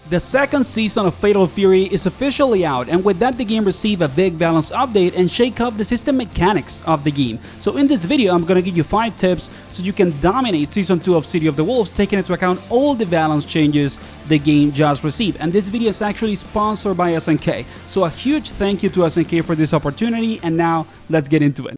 The second season of Fatal Fury is officially out, and with that the game received a big balance update and shake up the system mechanics of the game. So in this video I'm gonna give you 5 tips so you can dominate Season 2 of City of the Wolves, taking into account all the balance changes the game just received. And this video is actually sponsored by SNK, so a huge thank you to SNK for this opportunity, and now let's get into it.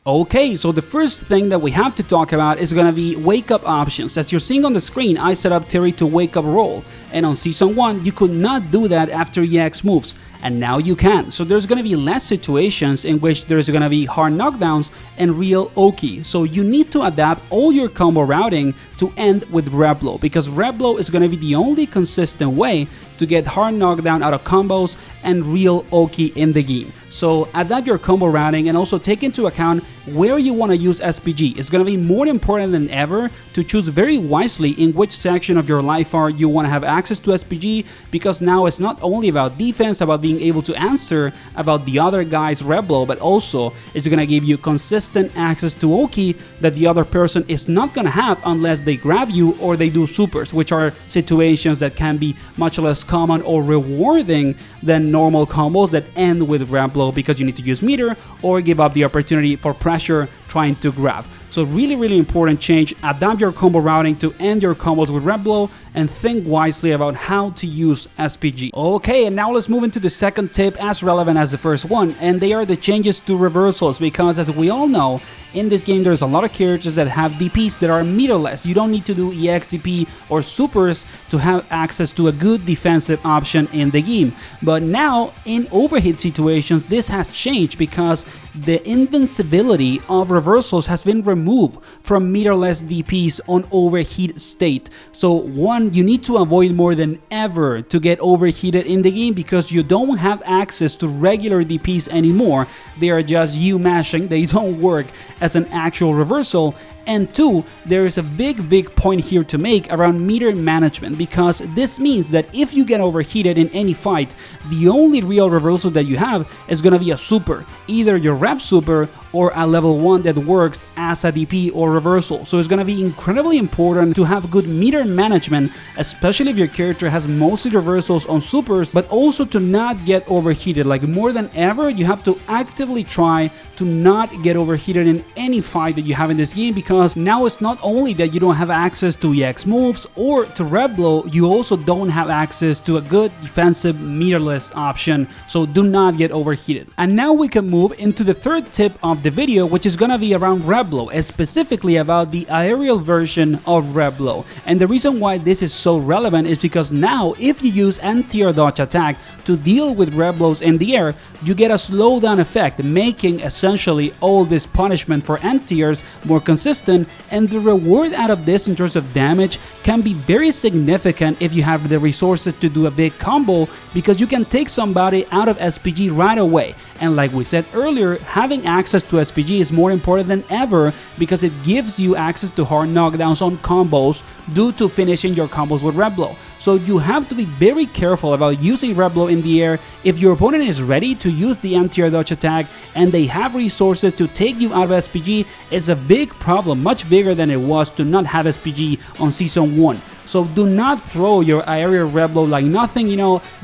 Okay, so the first thing that we have to talk about is gonna be wake up options. As you're seeing on the screen, I set up Terry to wake up roll, and on Season 1 you could not do that after EX moves, and now you can. So there's gonna be less situations in which there's gonna be hard knockdowns and real Oki. So you need to adapt all your combo routing to end with Red Blow, because Red Blow is gonna be the only consistent way to get hard knockdown out of combos and real Oki in the game. So adapt your combo routing and also take into account where you want to use SPG. It's going to be more important than ever to choose very wisely in which section of your life art you want to have access to SPG, because now it's not only about defense, about being able to answer about the other guy's Red Blow, but also it's going to give you consistent access to Oki that the other person is not going to have unless they grab you or they do supers, which are situations that can be much less common or rewarding than normal combos that end with Red Blow, because you need to use meter or give up the opportunity for pressure trying to grab. So really important change. Adapt your combo routing to end your combos with Red Blow and think wisely about how to use SPG. Okay, and now let's move into the second tip, as relevant as the first one, and they are the changes to reversals, because as we all know, in this game there's a lot of characters that have DPs that are meterless. You don't need to do EX DP or supers to have access to a good defensive option in the game. But now in overhit situations this has changed, because the invincibility of reversals has been removed from meterless DPs on overheat state. So one, you need to avoid more than ever to get overheated in the game, because you don't have access to regular DPs anymore. They are just you mashing, they don't work as an actual reversal. And 2, there is a big point here to make around meter management, because this means that if you get overheated in any fight, the only real reversal that you have is gonna be a super, either your rep super or a level 1 that works as a DP or reversal. So it's gonna be incredibly important to have good meter management, especially if your character has mostly reversals on supers, but also to not get overheated. Like more than ever, you have to actively try to not get overheated in any fight that you have in this game, because now it's not only that you don't have access to EX moves or to Red Blow, you also don't have access to a good defensive meterless option, so do not get overheated. And now we can move into the third tip of the video, which is gonna be around Red Blow, specifically about the aerial version of Red Blow. And the reason why this is so relevant is because now if you use anti-air dodge attack to deal with Red Blows in the air, you get a slowdown effect, making essentially all this punishment for anti-airs more consistent, and the reward out of this in terms of damage can be very significant if you have the resources to do a big combo, because you can take somebody out of SPG right away. And like we said earlier, having access to SPG is more important than ever, because it gives you access to hard knockdowns on combos due to finishing your combos with Red Blow. So you have to be very careful about using Red Blow in the air. If your opponent is ready to use the anti-air dodge attack and they have resources to take you out of SPG, it's a big problem, much bigger than it was to not have SPG on Season 1. So do not throw your aerial Red Blow like nothing,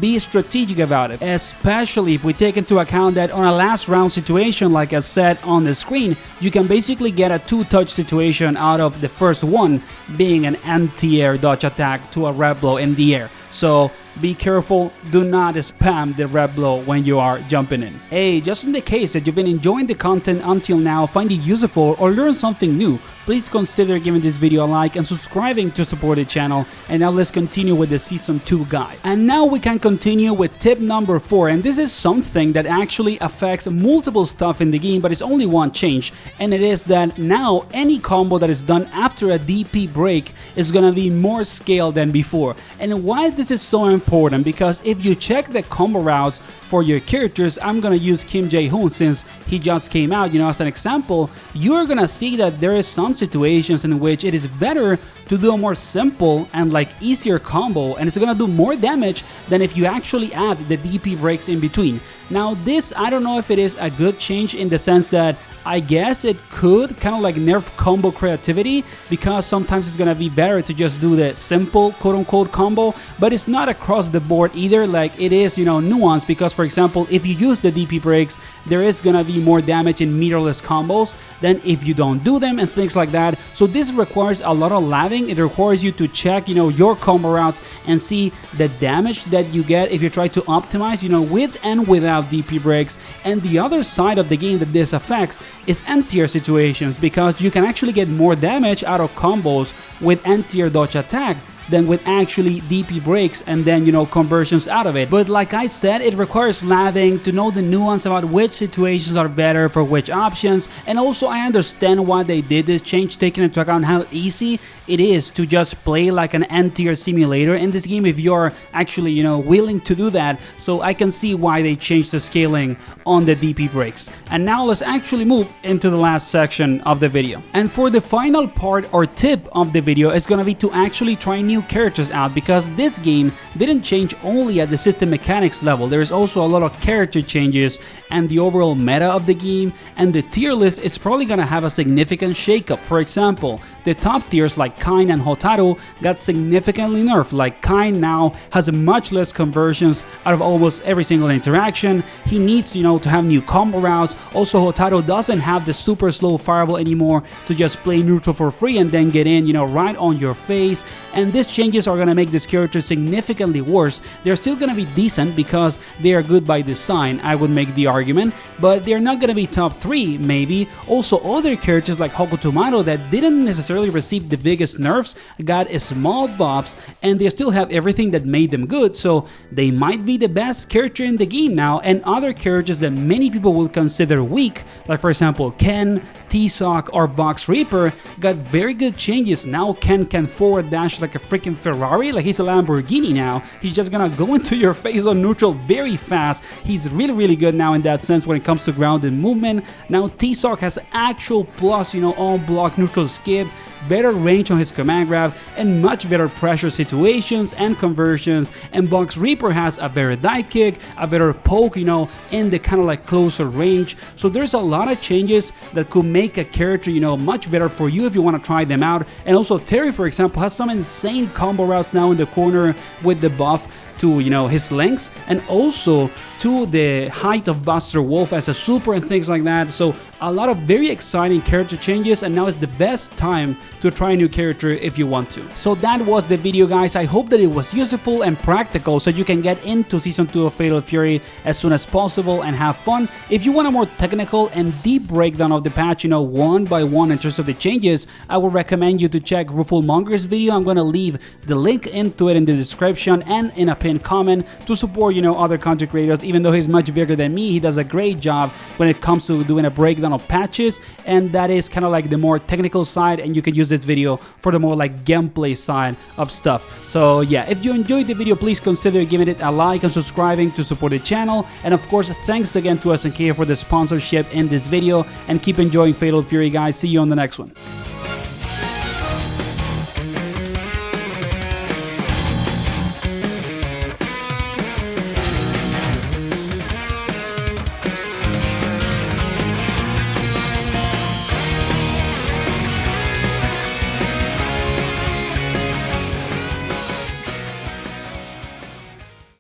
be strategic about it, especially if we take into account that on a last round situation, like I said on the screen, you can basically get a 2-touch situation out of the first one being an anti-air dodge attack to a Red Blow in the air. So be careful, do not spam the Red Blow when you are jumping in. Hey, just in the case that you've been enjoying the content until now, find it useful or learn something new, please consider giving this video a like and subscribing to support the channel. And now let's continue with the Season 2 guide. And now we can continue with tip number 4, and this is something that actually affects multiple stuff in the game, but it's only one change, and it is that now any combo that is done after a DP break is gonna be more scaled than before. And why this is so important, because if you check the combo routes for your characters, I'm gonna use Kim Jae-hoon since he just came out, as an example, you're gonna see that there is some some situations in which it is better to do a more simple and like easier combo, and it's gonna do more damage than if you actually add the DP breaks in between. Now this, I don't know if it is a good change in the sense that I guess it could kind of like nerf combo creativity, because sometimes it's gonna be better to just do the simple quote-unquote combo, but it's not across the board either. Like it is, you know, nuanced, because for example, if you use the DP breaks, there is gonna be more damage in meterless combos than if you don't do them and things like that. So this requires a lot of laving. It requires you to check, you know, your combo routes and see the damage that you get if you try to optimize, you know, with and without DP breaks. And the other side of the game that this affects is end-tier situations, because you can actually get more damage out of combos with end-tier dodge attack than with actually DP breaks and then, you know, conversions out of it. But like I said, it requires laving to know the nuance about which situations are better for which options. And also I understand why they did this change, taking into account how easy it is to just play like an end-tier simulator in this game if you're actually, you know, willing to do that. So I can see why they changed the scaling on the DP breaks. And now let's actually move into the last section of the video. And for the final part or tip of the video is gonna be to actually try new characters out, because this game didn't change only at the system mechanics level. There is also a lot of character changes and the overall meta of the game, and the tier list is probably gonna have a significant shakeup. For example, the top tiers like Kain and Hotaru got significantly nerfed. Like Kain now has much less conversions out of almost every single interaction. He needs, you know, to have new combo routes. Also, Hotaru doesn't have the super slow fireball anymore to just play neutral for free and then get in, you know, right on your face. And these changes are gonna make this character significantly worse. They're still gonna be decent because they are good by design, I would make the argument, but they're not gonna be top 3 maybe. Also, other characters like Hokutomaru that didn't necessarily receive the biggest nerfs got small buffs, and they still have everything that made them good, so they might be the best character in the game now. And other characters that many people will consider weak, like for example Ken, T-Sock, or Box Reaper, got very good changes. Now Ken can forward dash like a freaking Ferrari, like he's a Lamborghini now. He's just gonna go into your face on neutral very fast. He's really good now in that sense when it comes to grounded movement. Now T-Sock has actual plus, you know, on block neutral skip, better range on his command grab, and much better pressure situations and conversions. And Box Reaper has a better dive kick, a better poke, you know, in the kind of like closer range. So there's a lot of changes that could make a character, you know, much better for you if you want to try them out. And also Terry, for example, has some insane combo routes now in the corner with the buff to, you know, his lengths, and also to the height of Buster Wolf as a super and things like that. So a lot of very exciting character changes, and now is the best time to try a new character if you want to. So that was the video, guys. I hope that it was useful and practical so you can get into Season 2 of Fatal Fury as soon as possible and have fun. If you want a more technical and deep breakdown of the patch, you know, one by one in terms of the changes, I would recommend you to check Rooflemonger's video. I'm going to leave the link into it in the description and in a pinned comment to support, you know, other content creators. Even though he's much bigger than me, he does a great job when it comes to doing a breakdown of patches, and that is kind of like the more technical side, and you can use this video for the more like gameplay side of stuff. So yeah, if you enjoyed the video, please consider giving it a like and subscribing to support the channel. And of course, thanks again to SNK for the sponsorship in this video, and keep enjoying Fatal Fury, guys. See you on the next one.